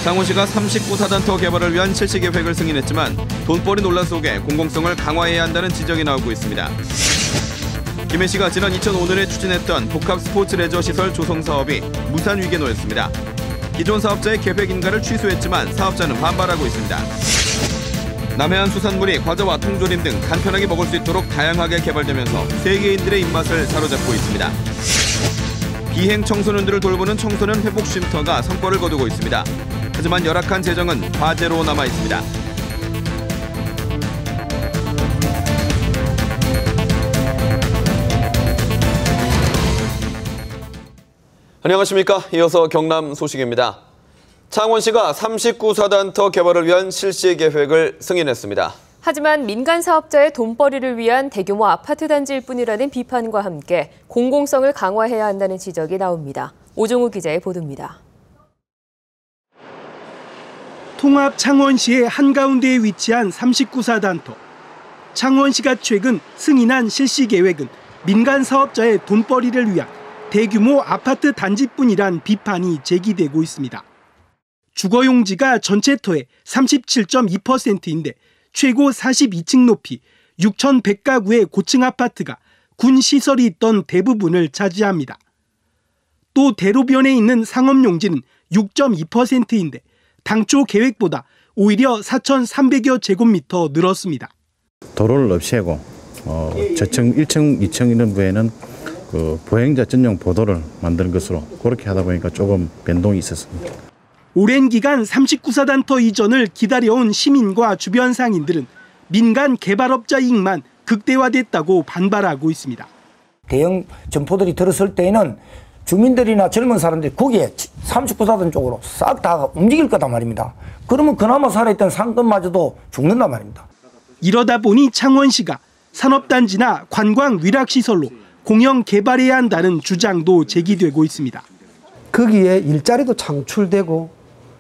창원시가 39사단터 개발을 위한 실시 계획을 승인했지만 돈벌이 논란 속에 공공성을 강화해야 한다는 지적이 나오고 있습니다. 김해시가 지난 2005년에 추진했던 복합 스포츠 레저 시설 조성 사업이 무산 위기에 놓였습니다. 기존 사업자의 계획 인가를 취소했지만 사업자는 반발하고 있습니다. 남해안 수산물이 과자와 통조림 등 간편하게 먹을 수 있도록 다양하게 개발되면서 세계인들의 입맛을 사로잡고 있습니다. 비행 청소년들을 돌보는 청소년 회복 쉼터가 성과를 거두고 있습니다. 하지만 열악한 재정은 과제로 남아 있습니다. 안녕하십니까. 이어서 경남 소식입니다. 창원시가 39사단터 개발을 위한 실시 계획을 승인했습니다. 하지만 민간 사업자의 돈벌이를 위한 대규모 아파트 단지일 뿐이라는 비판과 함께 공공성을 강화해야 한다는 지적이 나옵니다. 오종우 기자의 보도입니다. 통합 창원시의 한가운데에 위치한 39사단터. 창원시가 최근 승인한 실시 계획은 민간 사업자의 돈벌이를 위한 대규모 아파트 단지뿐이란 비판이 제기되고 있습니다. 주거용지가 전체 터의 37.2%인데 최고 42층 높이 6,100가구의 고층 아파트가 군 시설이 있던 대부분을 차지합니다. 또 대로변에 있는 상업용지는 6.2%인데 당초 계획보다 오히려 4,300여 제곱미터 늘었습니다. 도로를 없애고 저층 1층, 2층 이런 부에는 보행자 전용 보도를 만드는 것으로 그렇게 하다 보니까 조금 변동이 있었습니다. 오랜 기간 39사단터 이전을 기다려온 시민과 주변 상인들은 민간 개발업자 이익만 극대화됐다고 반발하고 있습니다. 대형 점포들이 들어설 때에는 주민들이나 젊은 사람들이 거기에 39사단 쪽으로 싹 다 움직일 거단 말입니다. 그러면 그나마 살아있던 상권마저도 죽는단 말입니다. 이러다 보니 창원시가 산업단지나 관광 위락시설로 공영 개발해야 한다는 주장도 제기되고 있습니다. 거기에 일자리도 창출되고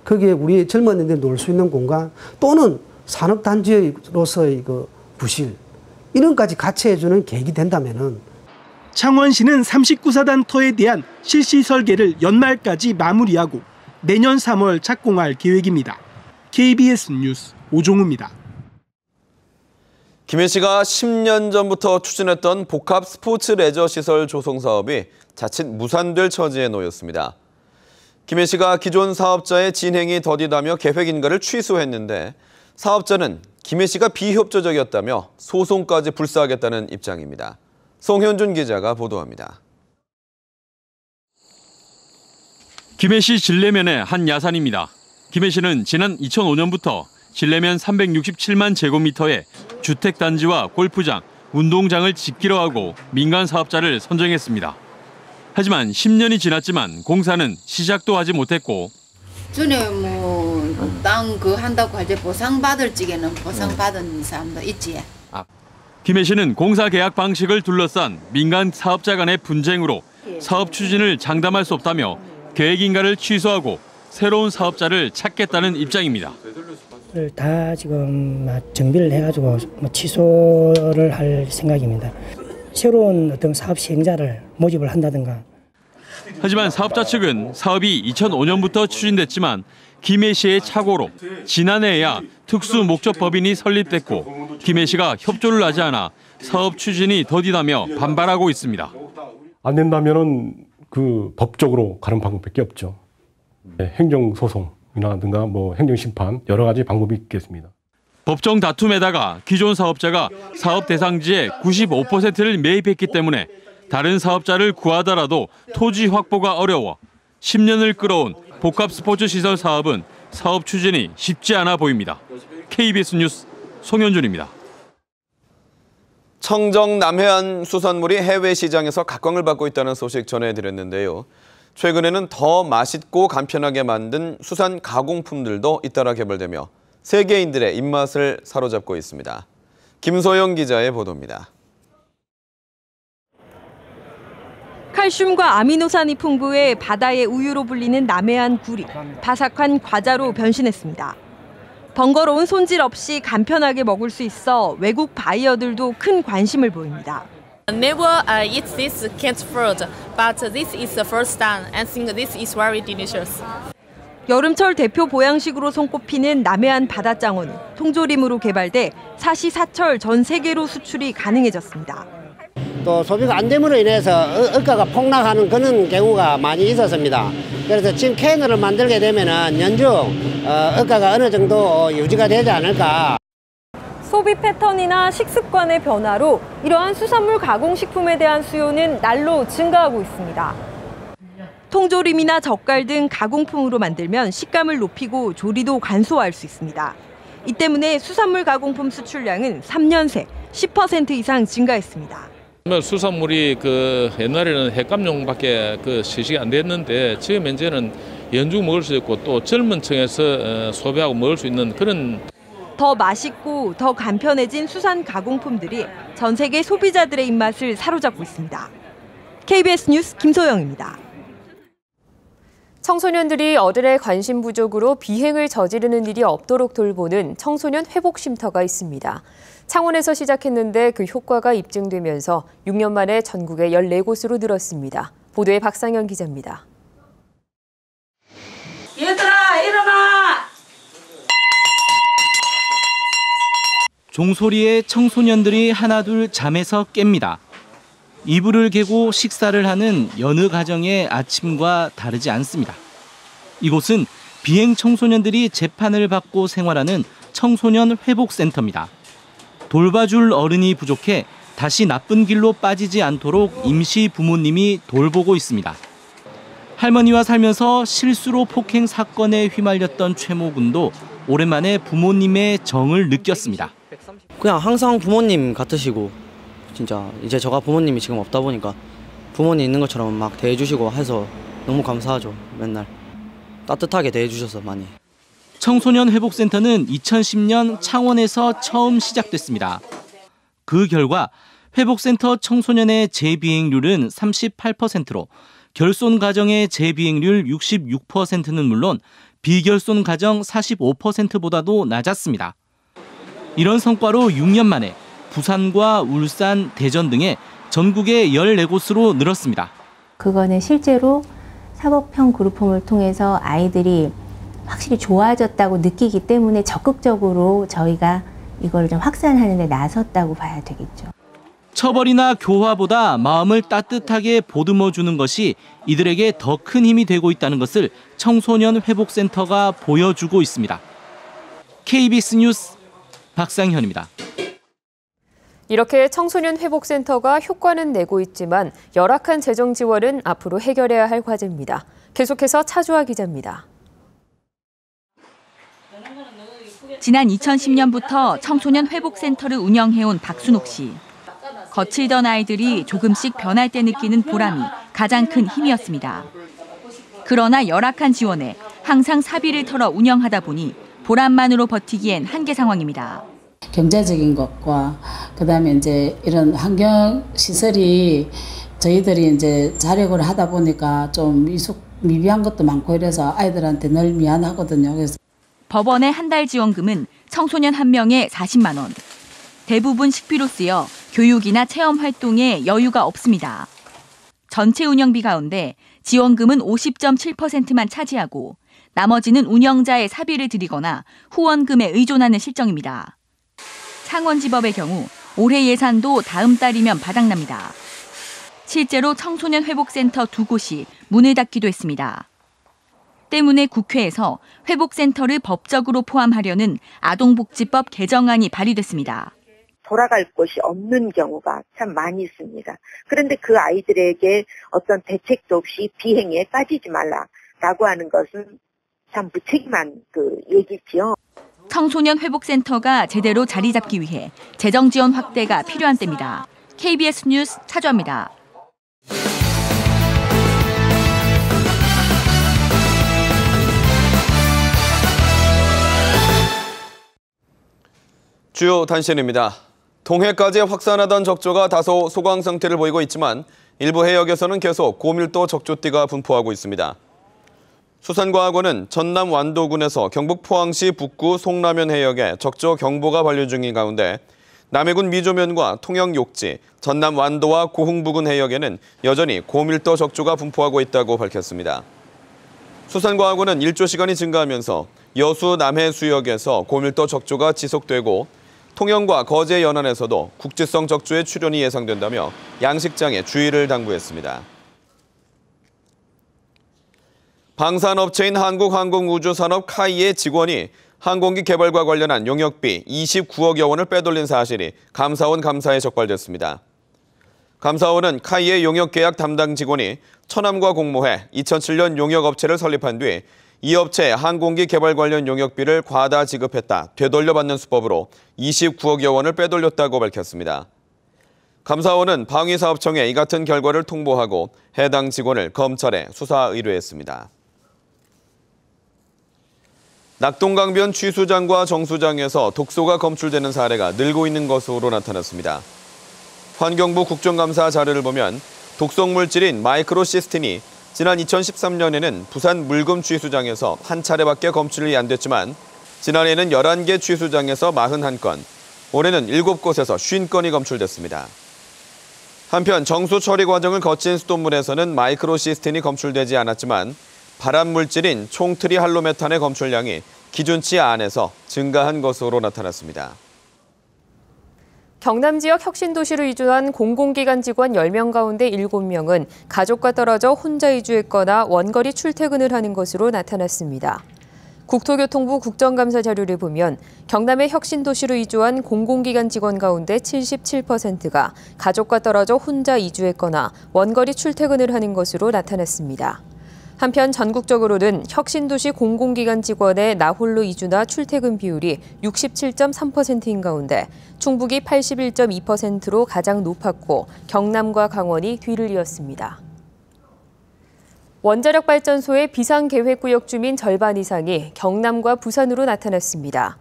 거기에 우리 젊은이들이 놀 수 있는 공간 또는 산업단지로서의 부실 이런 것까지 같이 해주는 계획이 된다면은 창원시는 39사단터에 대한 실시 설계를 연말까지 마무리하고 내년 3월 착공할 계획입니다. KBS 뉴스 오종우입니다. 김해시가 10년 전부터 추진했던 복합 스포츠 레저 시설 조성 사업이 자칫 무산될 처지에 놓였습니다. 김해시가 기존 사업자의 진행이 더디다며 계획 인가를 취소했는데 사업자는 김해시가 비협조적이었다며 소송까지 불사하겠다는 입장입니다. 송현준 기자가 보도합니다. 김해시 진례면의 한 야산입니다. 김해시는 지난 2005년부터 진례면 367만 제곱미터의 주택단지와 골프장, 운동장을 짓기로 하고 민간 사업자를 선정했습니다. 하지만 10년이 지났지만 공사는 시작도 하지 못했고 전에 땅 한다고 할 때 보상받을 적에는 보상받은 사람도 있지. 김해시는 공사 계약 방식을 둘러싼 민간 사업자 간의 분쟁으로 사업 추진을 장담할 수 없다며 계획 인가를 취소하고 새로운 사업자를 찾겠다는 입장입니다. 다 지금 정비를 해가지고 취소를 할 생각입니다. 새로운 어떤 사업 시행자를 모집을 한다든가. 하지만 사업자 측은 사업이 2005년부터 추진됐지만 김해시의 착오로 지난해에야 특수 목적 법인이 설립됐고 김해시가 협조를 하지 않아 사업 추진이 더디다며 반발하고 있습니다. 안 된다면은 법적으로 가는 방법밖에 없죠. 행정소송이라든가 행정심판 여러 가지 방법이 있겠습니다. 법정 다툼에다가 기존 사업자가 사업 대상지의 95%를 매입했기 때문에 다른 사업자를 구하더라도 토지 확보가 어려워 10년을 끌어온 복합 스포츠 시설 사업은 사업 추진이 쉽지 않아 보입니다. KBS 뉴스 송현준입니다. 청정 남해안 수산물이 해외 시장에서 각광을 받고 있다는 소식 전해드렸는데요. 최근에는 더 맛있고 간편하게 만든 수산 가공품들도 잇따라 개발되며 세계인들의 입맛을 사로잡고 있습니다. 김소영 기자의 보도입니다. 칼슘과 아미노산이 풍부해 바다의 우유로 불리는 남해안 굴이 바삭한 과자로 변신했습니다. 번거로운 손질 없이 간편하게 먹을 수 있어 외국 바이어들도 큰 관심을 보입니다. Never eat this canned fruit, but this is the first time. I think this is very delicious. 여름철 대표 보양식으로 손꼽히는 남해안 바다장어는 통조림으로 개발돼 사시사철 전 세계로 수출이 가능해졌습니다. 또 소비가 안 됨으로 인해서 어가가 폭락하는 그런 경우가 많이 있었습니다. 그래서 지금 캔으로 만들게 되면은 연중 어가가 어느 정도 유지가 되지 않을까. 소비 패턴이나 식습관의 변화로 이러한 수산물 가공식품에 대한 수요는 날로 증가하고 있습니다. 통조림이나 젓갈 등 가공품으로 만들면 식감을 높이고 조리도 간소화할 수 있습니다. 이 때문에 수산물 가공품 수출량은 3년 새 10% 이상 증가했습니다. 수산물이 옛날에는 횟감용밖에 시식이 안 됐는데 지금 현재는 연중 먹을 수 있고 또 젊은 층에서 소비하고 먹을 수 있는 그런 더 맛있고 더 간편해진 수산 가공품들이 전 세계 소비자들의 입맛을 사로잡고 있습니다. KBS 뉴스 김소영입니다. 청소년들이 어른의 관심 부족으로 비행을 저지르는 일이 없도록 돌보는 청소년 회복쉼터가 있습니다. 창원에서 시작했는데 그 효과가 입증되면서 6년 만에 전국에 14곳으로 늘었습니다. 보도에 박상현 기자입니다. 얘들아 일어나! 종소리에 청소년들이 하나둘 잠에서 깹니다. 이불을 개고 식사를 하는 여느 가정의 아침과 다르지 않습니다. 이곳은 비행 청소년들이 재판을 받고 생활하는 청소년 회복센터입니다. 돌봐줄 어른이 부족해 다시 나쁜 길로 빠지지 않도록 임시 부모님이 돌보고 있습니다. 할머니와 살면서 실수로 폭행 사건에 휘말렸던 최모 군도 오랜만에 부모님의 정을 느꼈습니다. 그냥 항상 부모님 같으시고 진짜 이제 저가 부모님이 지금 없다 보니까 부모님 있는 것처럼 막 대해주시고 해서 너무 감사하죠. 맨날 따뜻하게 대해주셔서 많이. 청소년 회복센터는 2010년 창원에서 처음 시작됐습니다. 그 결과 회복센터 청소년의 재비행률은 38%로 결손 가정의 재비행률 66%는 물론 비결손 가정 45%보다도 낮았습니다. 이런 성과로 6년 만에 부산과 울산, 대전 등의 전국의 14곳으로 늘었습니다. 그거는 실제로 사법형 그룹홈을 통해서 아이들이 확실히 좋아졌다고 느끼기 때문에 적극적으로 저희가 이걸 좀 확산하는 데 나섰다고 봐야 되겠죠. 처벌이나 교화보다 마음을 따뜻하게 보듬어주는 것이 이들에게 더 큰 힘이 되고 있다는 것을 청소년 회복센터가 보여주고 있습니다. KBS 뉴스 박상현입니다. 이렇게 청소년 회복센터가 효과는 내고 있지만 열악한 재정 지원은 앞으로 해결해야 할 과제입니다. 계속해서 차주아 기자입니다. 지난 2010년부터 청소년 회복센터를 운영해온 박순옥 씨. 거칠던 아이들이 조금씩 변할 때 느끼는 보람이 가장 큰 힘이었습니다. 그러나 열악한 지원에 항상 사비를 털어 운영하다 보니 보람만으로 버티기엔 한계 상황입니다. 경제적인 것과 그다음에 이제 이런 환경 시설이 저희들이 이제 자력을 하다 보니까 좀 미비한 것도 많고 이래서 아이들한테 늘 미안하거든요. 그래서 법원의 한 달 지원금은 청소년 한 명에 40만 원. 대부분 식비로 쓰여 교육이나 체험 활동에 여유가 없습니다. 전체 운영비 가운데 지원금은 50.7%만 차지하고 나머지는 운영자의 사비를 들이거나 후원금에 의존하는 실정입니다. 창원지법의 경우 올해 예산도 다음 달이면 바닥납니다. 실제로 청소년 회복센터 2곳이 문을 닫기도 했습니다. 때문에 국회에서 회복센터를 법적으로 포함하려는 아동복지법 개정안이 발의됐습니다. 돌아갈 곳이 없는 경우가 참 많이 있습니다. 그런데 그 아이들에게 어떤 대책도 없이 비행에 빠지지 말라라고 하는 것은 참 무책임한 얘기지요. 청소년 회복센터가 제대로 자리 잡기 위해 재정 지원 확대가 필요한 때입니다. KBS 뉴스 차주아입니다. 주요 단신입니다. 동해까지 확산하던 적조가 다소 소강 상태를 보이고 있지만 일부 해역에서는 계속 고밀도 적조띠가 분포하고 있습니다. 수산과학원은 전남 완도군에서 경북 포항시 북구 송라면 해역에 적조 경보가 발효 중인 가운데 남해군 미조면과 통영 욕지, 전남 완도와 고흥 부근 해역에는 여전히 고밀도 적조가 분포하고 있다고 밝혔습니다. 수산과학원은 일조 시간이 증가하면서 여수 남해 수역에서 고밀도 적조가 지속되고 통영과 거제 연안에서도 국지성 적조의 출현이 예상된다며 양식장에 주의를 당부했습니다. 방산업체인 한국항공우주산업 카이의 직원이 항공기 개발과 관련한 용역비 29억여 원을 빼돌린 사실이 감사원 감사에 적발됐습니다. 감사원은 카이의 용역계약 담당 직원이 천암과 공모해 2007년 용역업체를 설립한 뒤 이 업체에 항공기 개발 관련 용역비를 과다 지급했다 되돌려받는 수법으로 29억여 원을 빼돌렸다고 밝혔습니다. 감사원은 방위사업청에 이 같은 결과를 통보하고 해당 직원을 검찰에 수사 의뢰했습니다. 낙동강변 취수장과 정수장에서 독소가 검출되는 사례가 늘고 있는 것으로 나타났습니다. 환경부 국정감사 자료를 보면 독성 물질인 마이크로시스틴이 지난 2013년에는 부산 물금 취수장에서 한 차례밖에 검출이 안 됐지만 지난해에는 11개 취수장에서 41건, 올해는 7곳에서 50건이 검출됐습니다. 한편 정수 처리 과정을 거친 수돗물에서는 마이크로시스틴이 검출되지 않았지만 발암 물질인 총트리할로메탄의 검출량이 기준치 안에서 증가한 것으로 나타났습니다. 경남 지역 혁신도시로 이주한 공공기관 직원 10명 가운데 7명은 가족과 떨어져 혼자 이주했거나 원거리 출퇴근을 하는 것으로 나타났습니다. 국토교통부 국정감사 자료를 보면 경남의 혁신도시로 이주한 공공기관 직원 가운데 77%가 가족과 떨어져 혼자 이주했거나 원거리 출퇴근을 하는 것으로 나타났습니다. 한편 전국적으로는 혁신도시 공공기관 직원의 나홀로 이주나 출퇴근 비율이 67.3%인 가운데 충북이 81.2%로 가장 높았고 경남과 강원이 뒤를 이었습니다. 원자력 발전소의 비상계획구역 주민 절반 이상이 경남과 부산으로 나타났습니다.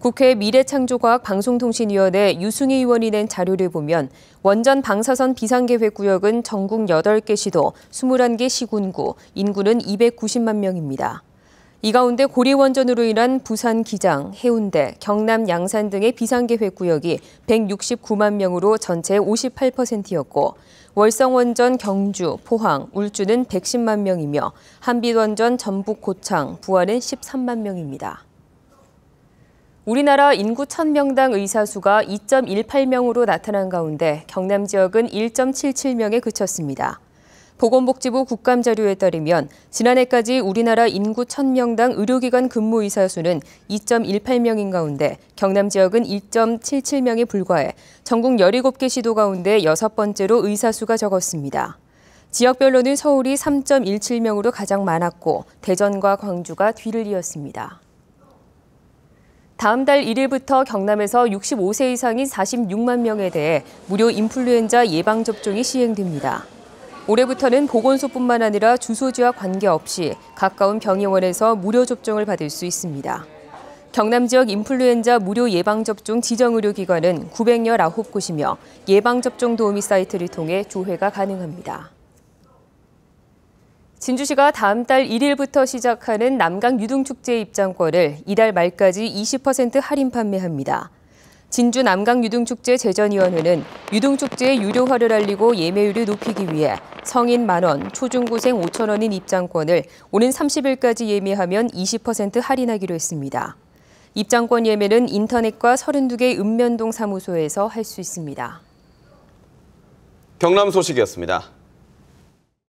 국회 미래창조과학방송통신위원회 유승희 의원이 낸 자료를 보면 원전 방사선 비상계획구역은 전국 8개 시도, 21개 시군구, 인구는 290만 명입니다. 이 가운데 고리원전으로 인한 부산 기장, 해운대, 경남 양산 등의 비상계획구역이 169만 명으로 전체의 58%였고 월성원전 경주, 포항, 울주는 110만 명이며 한빛원전 전북 고창, 부안은 13만 명입니다. 우리나라 인구 1000명당 의사 수가 2.18명으로 나타난 가운데 경남 지역은 1.77명에 그쳤습니다. 보건복지부 국감자료에 따르면 지난해까지 우리나라 인구 1000명당 의료기관 근무 의사 수는 2.18명인 가운데 경남 지역은 1.77명에 불과해 전국 17개 시도 가운데 6번째로 의사 수가 적었습니다. 지역별로는 서울이 3.17명으로 가장 많았고 대전과 광주가 뒤를 이었습니다. 다음 달 1일부터 경남에서 65세 이상인 46만 명에 대해 무료 인플루엔자 예방접종이 시행됩니다. 올해부터는 보건소뿐만 아니라 주소지와 관계없이 가까운 병의원에서 무료 접종을 받을 수 있습니다. 경남 지역 인플루엔자 무료 예방접종 지정의료기관은 919곳이며 예방접종 도우미 사이트를 통해 조회가 가능합니다. 진주시가 다음 달 1일부터 시작하는 남강 유등축제 입장권을 이달 말까지 20% 할인 판매합니다. 진주 남강 유등축제 재전위원회는 유등축제의 유료화를 알리고 예매율을 높이기 위해 성인 만원, 초중고생 5,000원인 입장권을 오는 30일까지 예매하면 20% 할인하기로 했습니다. 입장권 예매는 인터넷과 32개 읍면동 사무소에서 할 수 있습니다. 경남 소식이었습니다.